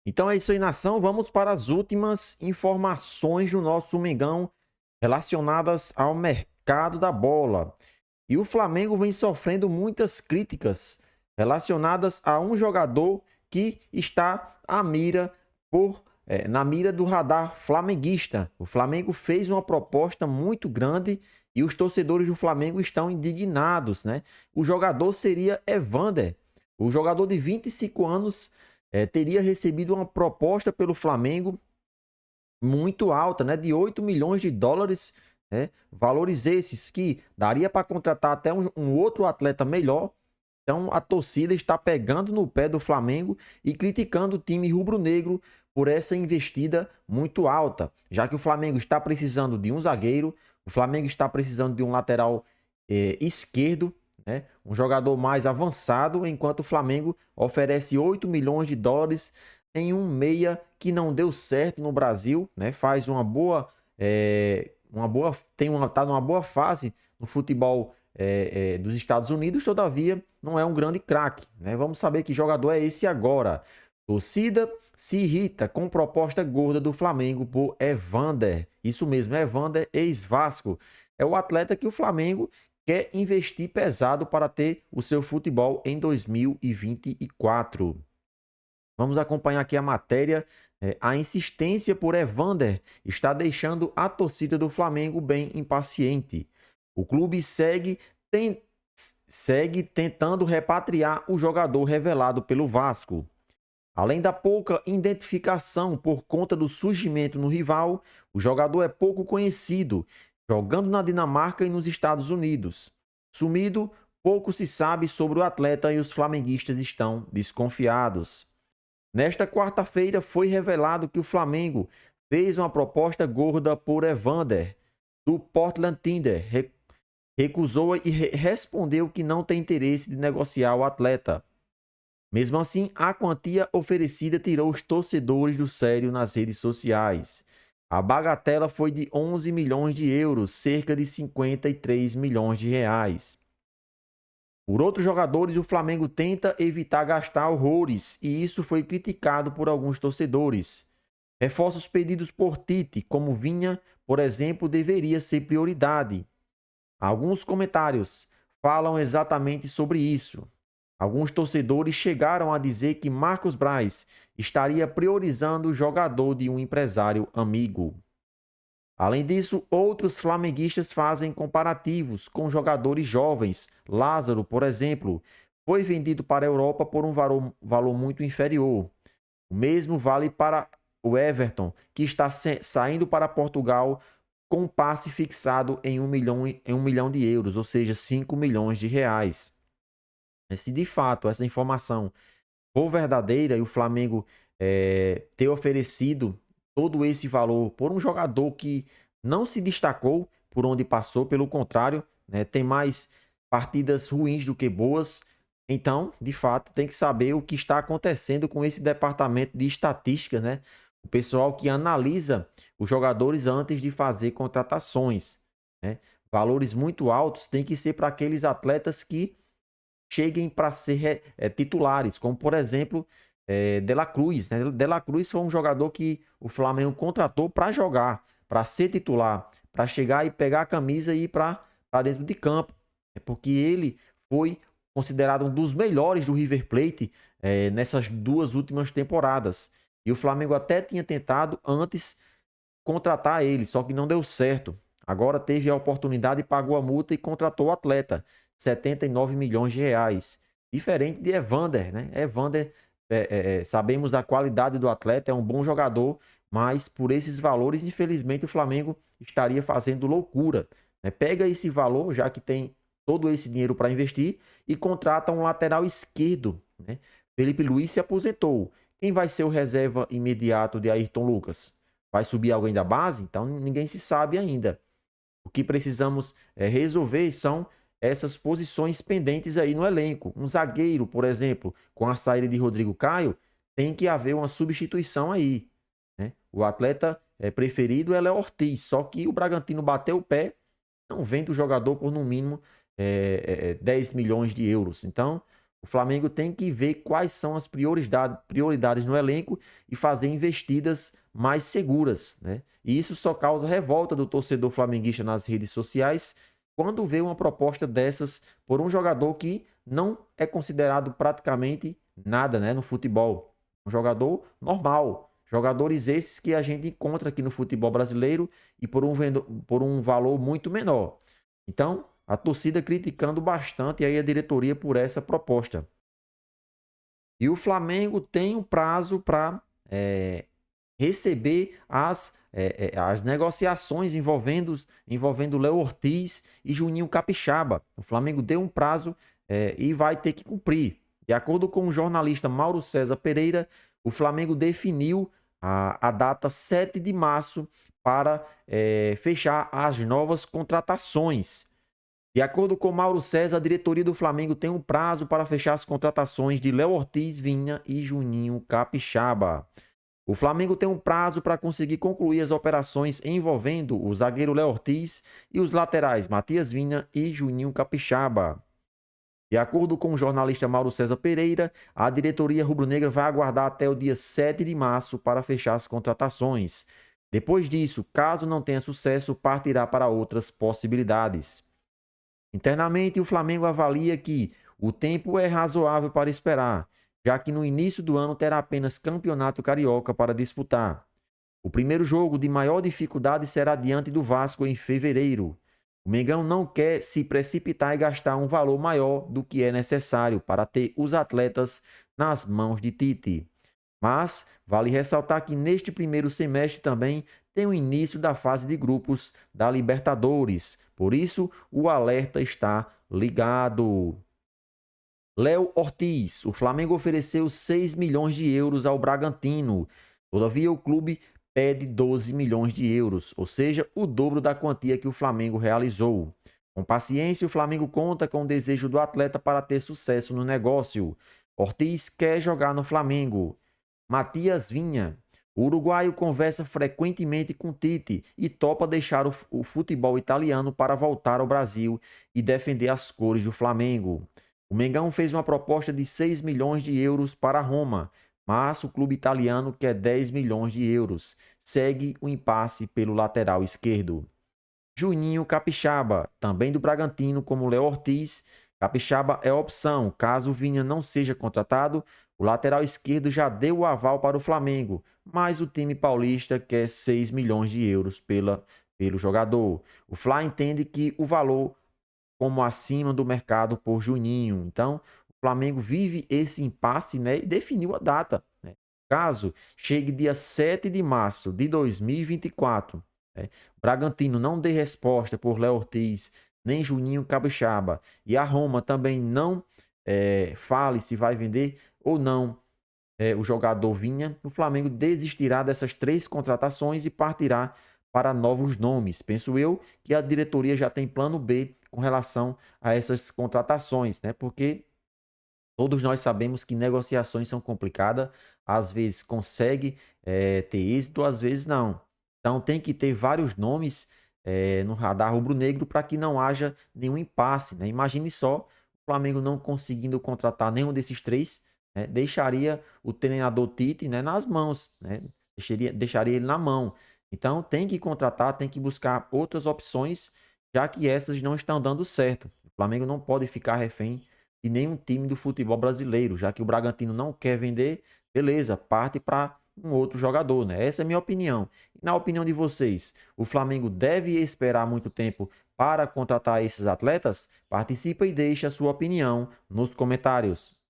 Então é isso aí, nação. Vamos para as últimas informações do nosso Mengão relacionadas ao mercado da bola. E o Flamengo vem sofrendo muitas críticas relacionadas a um jogador que está na mira do radar flamenguista. O Flamengo fez uma proposta muito grande e os torcedores do Flamengo estão indignados, né? O jogador seria Evander. O jogador de 25 anos teria recebido uma proposta pelo Flamengo muito alta, né, de 8 milhões de dólares, né, valores esses que daria para contratar até um outro atleta melhor. Então a torcida está pegando no pé do Flamengo e criticando o time rubro-negro por essa investida muito alta, já que o Flamengo está precisando de um zagueiro, o Flamengo está precisando de um lateral esquerdo, né, um jogador mais avançado, enquanto o Flamengo oferece 8 milhões de dólares em um meia que não deu certo no Brasil, né? Faz tá numa boa fase no futebol dos Estados Unidos, todavia não é um grande craque, né? Vamos saber que jogador é esse agora. Torcida se irrita com proposta gorda do Flamengo por Evander. Isso mesmo, Evander, ex-Vasco. É o atleta que o Flamengo quer investir pesado para ter o seu futebol em 2024. Vamos acompanhar aqui a matéria. A insistência por Evander está deixando a torcida do Flamengo bem impaciente. O clube segue tentando repatriar o jogador revelado pelo Vasco. Além da pouca identificação por conta do surgimento no rival, o jogador é pouco conhecido, jogando na Dinamarca e nos Estados Unidos. Sumido, pouco se sabe sobre o atleta e os flamenguistas estão desconfiados. Nesta quarta-feira foi revelado que o Flamengo fez uma proposta gorda por Evander, do Portland Tinder. Recusou e respondeu que não tem interesse de negociar o atleta. Mesmo assim, a quantia oferecida tirou os torcedores do sério nas redes sociais. A bagatela foi de 11 milhões de euros, cerca de 53 milhões de reais. Por outros jogadores, o Flamengo tenta evitar gastar horrores e isso foi criticado por alguns torcedores. Reforços pedidos por Tite, como Vinha, por exemplo, deveria ser prioridade. Alguns comentários falam exatamente sobre isso. Alguns torcedores chegaram a dizer que Marcos Braz estaria priorizando o jogador de um empresário amigo. Além disso, outros flamenguistas fazem comparativos com jogadores jovens. Lázaro, por exemplo, foi vendido para a Europa por um valor muito inferior. O mesmo vale para o Everton, que está saindo para Portugal com um passe fixado em 1 milhão de euros, ou seja, 5 milhões de reais. Se de fato essa informação for verdadeira e o Flamengo ter oferecido todo esse valor por um jogador que não se destacou por onde passou, pelo contrário, né, tem mais partidas ruins do que boas. Então, de fato, tem que saber o que está acontecendo com esse departamento de estatística, né? O pessoal que analisa os jogadores antes de fazer contratações, né? Valores muito altos tem que ser para aqueles atletas que cheguem para ser titulares, como por exemplo De La Cruz. Né? De La Cruz foi um jogador que o Flamengo contratou para jogar, para ser titular, para chegar e pegar a camisa e ir para dentro de campo. É porque ele foi considerado um dos melhores do River Plate nessas duas últimas temporadas. E o Flamengo até tinha tentado antes contratar ele, só que não deu certo. Agora teve a oportunidade e pagou a multa e contratou o atleta, 79 milhões de reais. Diferente de Evander, né? Evander, sabemos da qualidade do atleta, é um bom jogador, mas por esses valores, infelizmente, o Flamengo estaria fazendo loucura. Né? Pega esse valor, já que tem todo esse dinheiro para investir, e contrata um lateral esquerdo. Né? Felipe Luiz se aposentou. Quem vai ser o reserva imediato de Ayrton Lucas? Vai subir alguém da base? Então ninguém se sabe ainda. O que precisamos resolver são essas posições pendentes aí no elenco. Um zagueiro, por exemplo, com a saída de Rodrigo Caio, tem que haver uma substituição aí. Né? O atleta preferido é Ortiz, só que o Bragantino bateu o pé, não vende o jogador por no mínimo 10 milhões de euros. Então, O Flamengo tem que ver quais são as prioridades no elenco e fazer investidas mais seguras, né? E isso só causa revolta do torcedor flamenguista nas redes sociais quando vê uma proposta dessas por um jogador que não é considerado praticamente nada, né, no futebol. Um jogador normal. Jogadores esses que a gente encontra aqui no futebol brasileiro e por um valor muito menor. Então, a torcida criticando bastante aí a diretoria por essa proposta. E o Flamengo tem um prazo para receber as negociações envolvendo Léo Ortiz e Juninho Capixaba. O Flamengo deu um prazo e vai ter que cumprir. De acordo com o jornalista Mauro César Pereira, o Flamengo definiu a data 7 de março para fechar as novas contratações. De acordo com Mauro César, a diretoria do Flamengo tem um prazo para fechar as contratações de Léo Ortiz, Vinha e Juninho Capixaba. O Flamengo tem um prazo para conseguir concluir as operações envolvendo o zagueiro Léo Ortiz e os laterais Matias Vinha e Juninho Capixaba. De acordo com o jornalista Mauro César Pereira, a diretoria rubro-negra vai aguardar até o dia 7 de março para fechar as contratações. Depois disso, caso não tenha sucesso, partirá para outras possibilidades. Internamente, o Flamengo avalia que o tempo é razoável para esperar, já que no início do ano terá apenas Campeonato Carioca para disputar. O primeiro jogo de maior dificuldade será diante do Vasco em fevereiro. O Mengão não quer se precipitar e gastar um valor maior do que é necessário para ter os atletas nas mãos de Tite. Mas vale ressaltar que neste primeiro semestre também tem o início da fase de grupos da Libertadores. Por isso, o alerta está ligado. Léo Ortiz. O Flamengo ofereceu 6 milhões de euros ao Bragantino. Todavia, o clube pede 12 milhões de euros, ou seja, o dobro da quantia que o Flamengo realizou. Com paciência, o Flamengo conta com o desejo do atleta para ter sucesso no negócio. Ortiz quer jogar no Flamengo. Matias Vinha. O uruguaio conversa frequentemente com Tite e topa deixar o futebol italiano para voltar ao Brasil e defender as cores do Flamengo. O Mengão fez uma proposta de 6 milhões de euros para Roma, mas o clube italiano quer 10 milhões de euros. Segue o impasse pelo lateral esquerdo. Juninho Capixaba, também do Bragantino, como Léo Ortiz. Capixaba é opção, caso o Vinha não seja contratado. O lateral esquerdo já deu o aval para o Flamengo, mas o time paulista quer 6 milhões de euros pelo jogador. O Fla entende que o valor como acima do mercado por Juninho. Então, o Flamengo vive esse impasse, né, e definiu a data, né? Caso chegue dia 7 de março de 2024, né, o Bragantino não dê resposta por Léo Ortiz, nem Juninho Capixaba, e a Roma também não fale se vai vender ou não o jogador Vinha, o Flamengo desistirá dessas 3 contratações e partirá para novos nomes. Penso eu que a diretoria já tem plano B com relação a essas contratações, né? Porque todos nós sabemos que negociações são complicadas, às vezes consegue ter êxito, às vezes não. Então tem que ter vários nomes no radar rubro-negro para que não haja nenhum impasse, né? Imagine só o Flamengo não conseguindo contratar nenhum desses 3, né? Deixaria o treinador Tite, né, nas mãos, né? Deixaria ele na mão. Então tem que contratar, tem que buscar outras opções, já que essas não estão dando certo. O Flamengo não pode ficar refém de nenhum time do futebol brasileiro, já que o Bragantino não quer vender, beleza, parte para um outro jogador, né? Essa é a minha opinião. E na opinião de vocês, o Flamengo deve esperar muito tempo para contratar esses atletas? Participa e deixe a sua opinião nos comentários.